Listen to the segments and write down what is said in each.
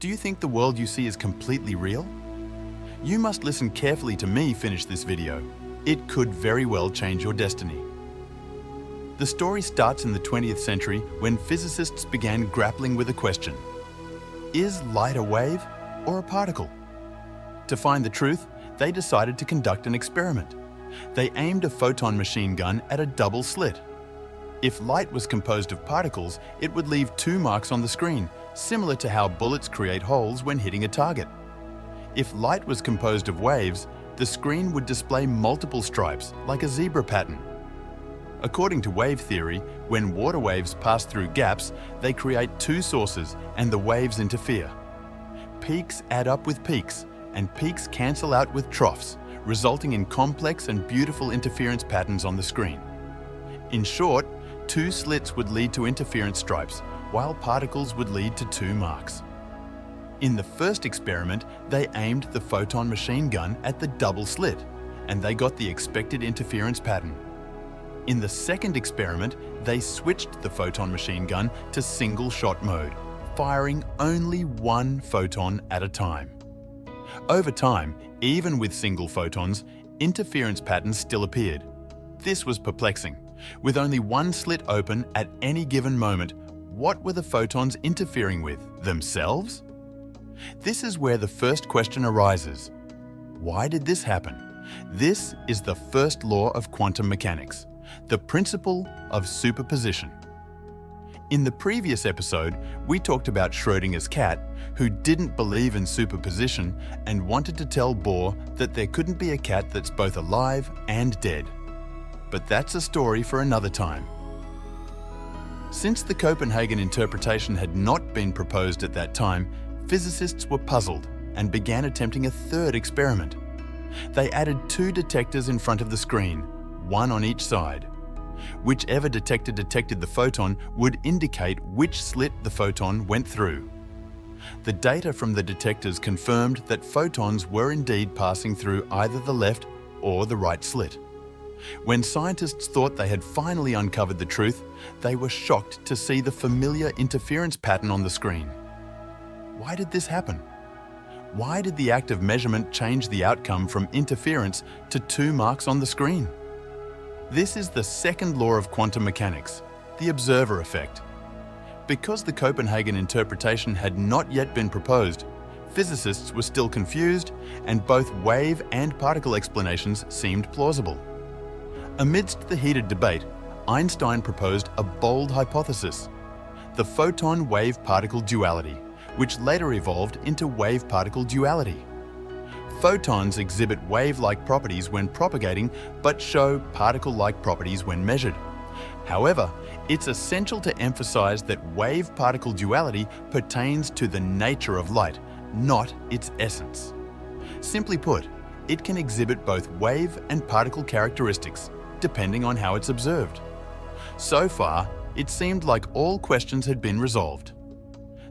Do you think the world you see is completely real? You must listen carefully to me finish this video. It could very well change your destiny. The story starts in the 20th century when physicists began grappling with a question. Is light a wave or a particle? To find the truth, they decided to conduct an experiment. They aimed a photon machine gun at a double slit. If light was composed of particles, it would leave 2 marks on the screen, similar to how bullets create holes when hitting a target. If light was composed of waves, the screen would display multiple stripes, like a zebra pattern. According to wave theory, when water waves pass through gaps, they create 2 sources and the waves interfere. Peaks add up with peaks, and peaks cancel out with troughs, resulting in complex and beautiful interference patterns on the screen. In short, 2 slits would lead to interference stripes, while particles would lead to 2 marks. In the first experiment, they aimed the photon machine gun at the double slit, and they got the expected interference pattern. In the second experiment, they switched the photon machine gun to single-shot mode, firing only 1 photon at a time. Over time, even with single photons, interference patterns still appeared. This was perplexing. With only 1 slit open at any given moment, what were the photons interfering with? Themselves? This is where the first question arises. Why did this happen? This is the first law of quantum mechanics, the principle of superposition. In the previous episode, we talked about Schrödinger's cat, who didn't believe in superposition and wanted to tell Bohr that there couldn't be a cat that's both alive and dead. But that's a story for another time. Since the Copenhagen interpretation had not been proposed at that time, physicists were puzzled and began attempting a third experiment. They added 2 detectors in front of the screen, 1 on each side. Whichever detector detected the photon would indicate which slit the photon went through. The data from the detectors confirmed that photons were indeed passing through either the left or the right slit. When scientists thought they had finally uncovered the truth, they were shocked to see the familiar interference pattern on the screen. Why did this happen? Why did the act of measurement change the outcome from interference to 2 marks on the screen? This is the second law of quantum mechanics, the observer effect. Because the Copenhagen interpretation had not yet been proposed, physicists were still confused, and both wave and particle explanations seemed plausible. Amidst the heated debate, Einstein proposed a bold hypothesis, the photon-wave-particle duality, which later evolved into wave-particle duality. Photons exhibit wave-like properties when propagating, but show particle-like properties when measured. However, it's essential to emphasize that wave-particle duality pertains to the nature of light, not its essence. Simply put, it can exhibit both wave and particle characteristics, depending on how it's observed. So far, it seemed like all questions had been resolved.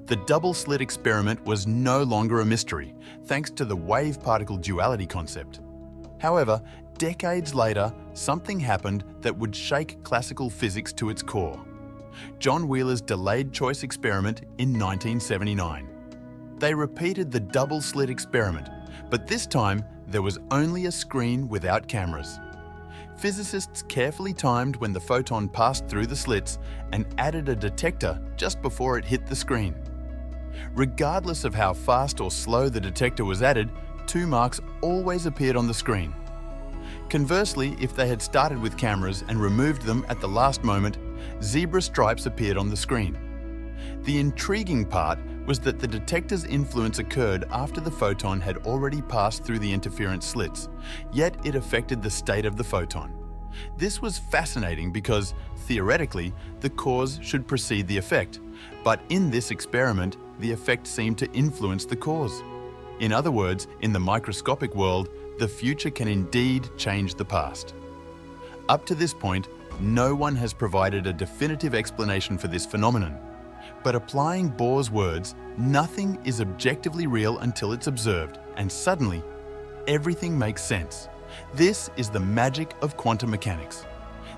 The double-slit experiment was no longer a mystery, thanks to the wave-particle duality concept. However, decades later, something happened that would shake classical physics to its core. John Wheeler's delayed choice experiment in 1979. They repeated the double-slit experiment, but this time there was only a screen without cameras. Physicists carefully timed when the photon passed through the slits and added a detector just before it hit the screen. Regardless of how fast or slow the detector was added, 2 marks always appeared on the screen. Conversely, if they had started with cameras and removed them at the last moment, zebra stripes appeared on the screen. The intriguing part was that the detector's influence occurred after the photon had already passed through the interference slits, yet it affected the state of the photon. This was fascinating because, theoretically, the cause should precede the effect, but in this experiment, the effect seemed to influence the cause. In other words, in the microscopic world, the future can indeed change the past. Up to this point, no one has provided a definitive explanation for this phenomenon. But applying Bohr's words, nothing is objectively real until it's observed, and suddenly, everything makes sense. This is the magic of quantum mechanics.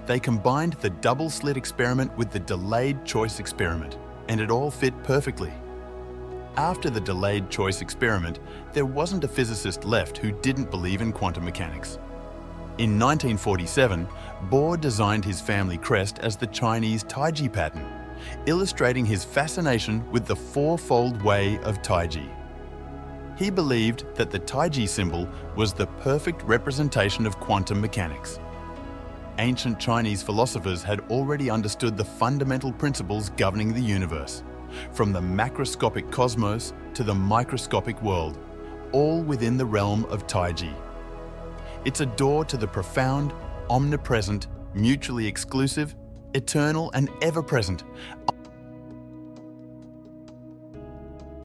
They combined the double-slit experiment with the delayed choice experiment, and it all fit perfectly. After the delayed choice experiment, there wasn't a physicist left who didn't believe in quantum mechanics. In 1947, Bohr designed his family crest as the Chinese Taiji pattern, illustrating his fascination with the fourfold way of Taiji. He believed that the Taiji symbol was the perfect representation of quantum mechanics. Ancient Chinese philosophers had already understood the fundamental principles governing the universe, from the macroscopic cosmos to the microscopic world, all within the realm of Taiji. It's a door to the profound, omnipresent, mutually exclusive, eternal and ever-present,